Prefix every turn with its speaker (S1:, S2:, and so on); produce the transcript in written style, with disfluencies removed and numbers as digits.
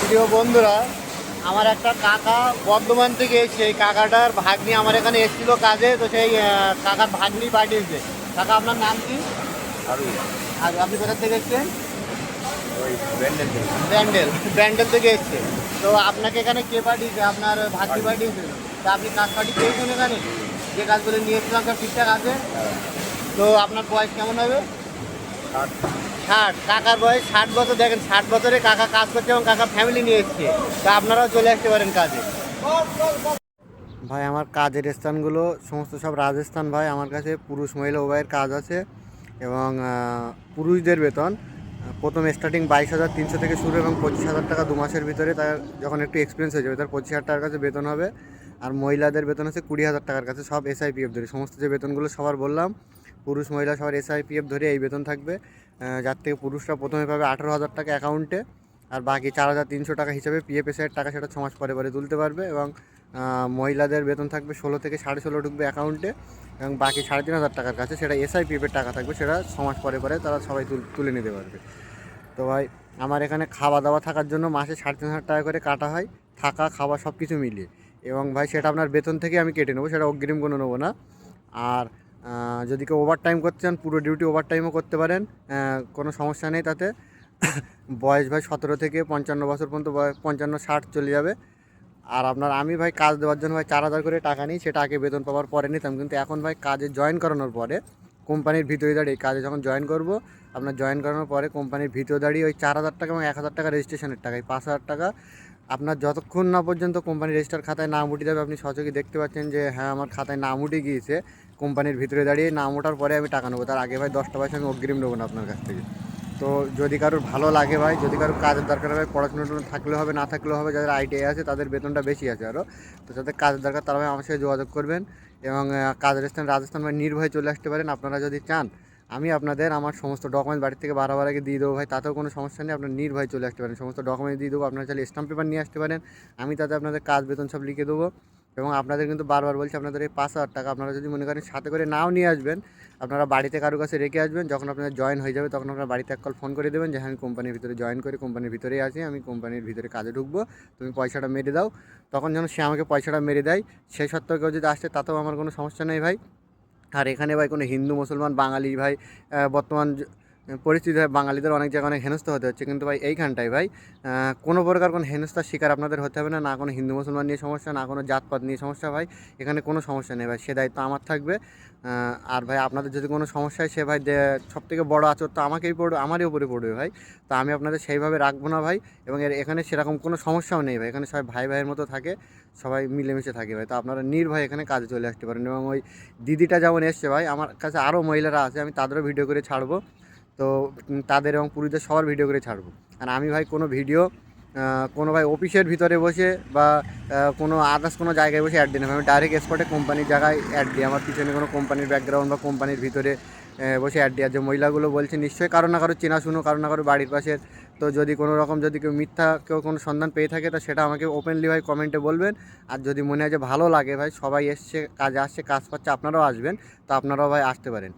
S1: প্রিয় বন্ধুরা, আমার একটা কাকা বর্ধমান থেকে এসছে। এই কাকাটার ভাগ্নি আমার এখানে এসেছিল কাজে, তো সেই কাকার ভাগ্নি পাঠিয়েছে। কাকা, আপনার নাম কি? আর আপনি কোথা থেকে এসছেন? ব্যান্ডেল থেকে এসছে। তো আপনাকে এখানে কে পাঠিয়েছে? আপনার ভাগ্নি পাঠিয়েছে। তা আপনি কাজ পাঠিয়ে পেয়েছেন এখানে? যে কাজগুলো নিয়েছিলাম সব ঠিকঠাক আছে? তো আপনার বয়স কেমন হবে? 60। কাকার বয়স 60 বছর। দেখেন, 60 বছরে কাকা কাজ করছে এবং কাকা ফ্যামিলি নিয়ে এসছে। তা আপনারাও চলে আসতে পারেন কাজে। ভাই, আমার কাজের স্থানগুলো সমস্ত সব রাজস্থান ভাই। আমার কাছে পুরুষ মহিলা উভয়ের কাজ আছে এবং পুরুষদের বেতন প্রথম স্টার্টিং 22,300 থেকে শুরু এবং 25,000 টাকা 2 মাসের ভিতরে। তার যখন একটু এক্সপিরিয়েন্স হয়ে যাবে তার 25,000 টাকার কাছে বেতন হবে। আর মহিলাদের বেতন আছে 20,000 টাকার কাছে, সব SIPF ধরে। সমস্ত যে বেতনগুলো সবার বললাম, পুরুষ মহিলা সবার SIPF ধরে এই বেতন থাকবে। যার থেকে পুরুষরা প্রথমে পাবে 18,000 টাকা অ্যাকাউন্টে, আর বাকি 4,300 টাকা হিসাবে PF SI টাকা সেটা 6 মাস পরে পরে তুলতে পারবে। এবং মহিলাদের বেতন থাকবে 16 থেকে 16.5 ঢুকবে অ্যাকাউন্টে, এবং বাকি 3,500 টাকার কাছে সেটা SIPF টাকা থাকবে, সেটা 6 মাস পরে পরে তারা সবাই তুলে নিতে পারবে। তো ভাই, আমার এখানে খাওয়া দাওয়া থাকার জন্য মাসে 3,500 টাকা করে কাটা হয়, থাকা খাওয়া সব কিছু মিলিয়ে। এবং ভাই, সেটা আপনার বেতন থেকে আমি কেটে নেবো, সেটা অগ্রিম কোনো নেবো না। আর যদি কেউ ওভার টাইম করতে চান, পুরো ডিউটি ওভার টাইমও করতে পারেন, কোনো সমস্যা নেই তাতে। বয়স ভাই 17 থেকে 55 বছর পর্যন্ত, 55-60 চলে যাবে। আর আমি ভাই কাজ দেওয়ার জন্য ভাই 4,000 করে টাকা নিই, সেটা আগে বেতন পাওয়ার পরে নিতাম। কিন্তু এখন ভাই কাজে জয়েন করানোর পরে কোম্পানির ভিতরে দাঁড়িয়ে কাজে যখন জয়েন করব, আপনার জয়েন করানোর পরে কোম্পানির ভিতরে দাঁড়িয়ে ওই 4,000 টাকা এবং 1,000 টাকা রেজিস্ট্রেশনের টাকা, এই 5,000 টাকা আপনার যতক্ষণ না পর্যন্ত কোম্পানির রেজিস্টার খাতায় নাম উঠে যাবে, আপনি সচক্ষে দেখতে পাচ্ছেন যে হ্যাঁ আমার খাতায় নাম উঠে গিয়েছে, কোম্পানির ভিতরে দাঁড়িয়ে নাম ওঠার পরে আমি টাকা নেবো। তার আগে ভাই 10টা পয়সা আমি অগ্রিম নেবো না আপনার কাছ থেকে। তো যদি কারোর ভালো লাগে ভাই, যদি কারোর কাজের দরকার হয়, পড়াশোনা থাকলেও হবে, না থাকলেও হবে, যাদের ITI আছে তাদের বেতনটা বেশি আছে আরও। তো যাদের কাজের দরকার তারা ভাই আমার সাথে যোগাযোগ করবেন। এবং কাজের স্থান রাজস্থান ভাই নির্ভয়ে চলে আসতে পারেন আপনারা যদি চান। আমি আপনাদের আমার সমস্ত ডকুমেন্টস বাড়ি থেকে বারবার আগে দিয়ে দেবো ভাই, তাতেও কোনো সমস্যা নেই। আপনার নির্ভয়ে চলে আসতে পারেন, সমস্ত ডকুমেন্টস দিয়ে দেবো। আপনারা চাইলে স্ট্যাম্প পেপার নিয়ে আসতে পারেন, আমি তাতে আপনাদের কাজ বেতন সব লিখে দেবো। এবং আপনাদের কিন্তু বারবার বলছি, আপনাদের এই 5,000 টাকা আপনারা যদি মনে করেন সাথে করে নাও নিয়ে আসবেন, আপনারা বাড়িতে কারো কাছে রেখে আসবেন। যখন আপনাদের জয়েন হয়ে যাবে তখন আপনারা বাড়িতে এক কল ফোন করে দেবেন যে হ্যাঁ আমি কোম্পানির ভিতরে জয়েন করি, কোম্পানির ভিতরেই আছি, আমি কোম্পানির ভিতরে কাজে ঢুকবো, তুমি পয়সাটা মেরে দাও। তখন যেন সে আমাকে পয়সাটা মেরে দেয়। সেই সত্ত্বেও কেউ যদি আসে তাতেও আমার কোনো সমস্যা নেই ভাই। আর এখানে ভাই কোনো হিন্দু মুসলমান বাঙালি ভাই, বর্তমান পরিস্থিতি হয় বাঙালিদের অনেক জায়গায় অনেক হেনস্থা হতে হচ্ছে, কিন্তু ভাই এইখানটায় ভাই কোনো প্রকার কোনো হেনস্থার শিকার আপনাদের হতে হবে না। না কোনো হিন্দু মুসলমান নিয়ে সমস্যা, না কোনো জাতপাত নিয়ে সমস্যা ভাই। এখানে কোনো সমস্যা নেই ভাই, সে দায়িত্ব আমার থাকবে। আর ভাই, আপনাদের যদি কোনো সমস্যা হয়, সে ভাই সব থেকে বড়ো আচর তো আমাকেই পড়বে, আমারই উপরে পড়বে ভাই। তো আমি আপনাদের সেইভাবে রাখবো না ভাই। এবং এখানে সেরকম কোনো সমস্যাও নেই ভাই, এখানে সবাই ভাই ভাইয়ের মতো থাকে, সবাই মিলেমিশে থাকে ভাই। তো আপনারা নির্ভয়ে এখানে কাজে চলে আসতে পারেন। এবং ওই দিদিটা যেমন এসছে ভাই, আমার কাছে আরও মহিলারা আছে, আমি তাদেরও ভিডিও করে ছাড়বো। তো তাদের এবং পুরুষদের সবার ভিডিও করে ছাড়বো। আর আমি ভাই কোনো ভিডিও কোনো ভাই অফিসের ভিতরে বসে বা কোনো আদার্স কোনো জায়গায় বসে অ্যাড দিই না, আমি ডাইরেক্ট স্পটে কোম্পানির জায়গায় অ্যাড দিই। আমার পিছনে কোনো কোম্পানির ব্যাকগ্রাউন্ড বা কোম্পানির ভিতরে বসে অ্যাড দিই। আর যে মহিলাগুলো বলছে, নিশ্চয়ই কারো না কারো চেনাশুনো, কারো না কারো বাড়ির পাশের। তো যদি কোনো রকম যদি কেউ মিথ্যা কেউ কোনো সন্ধান পেয়ে থাকে, তো সেটা আমাকে ওপেনলি ভাই কমেন্টে বলবেন। আর যদি মনে হয় যে ভালো লাগে ভাই, সবাই এসছে কাজে আসছে কাজ পাচ্ছে, আপনারাও আসবেন, তো আপনারাও ভাই আসতে পারেন।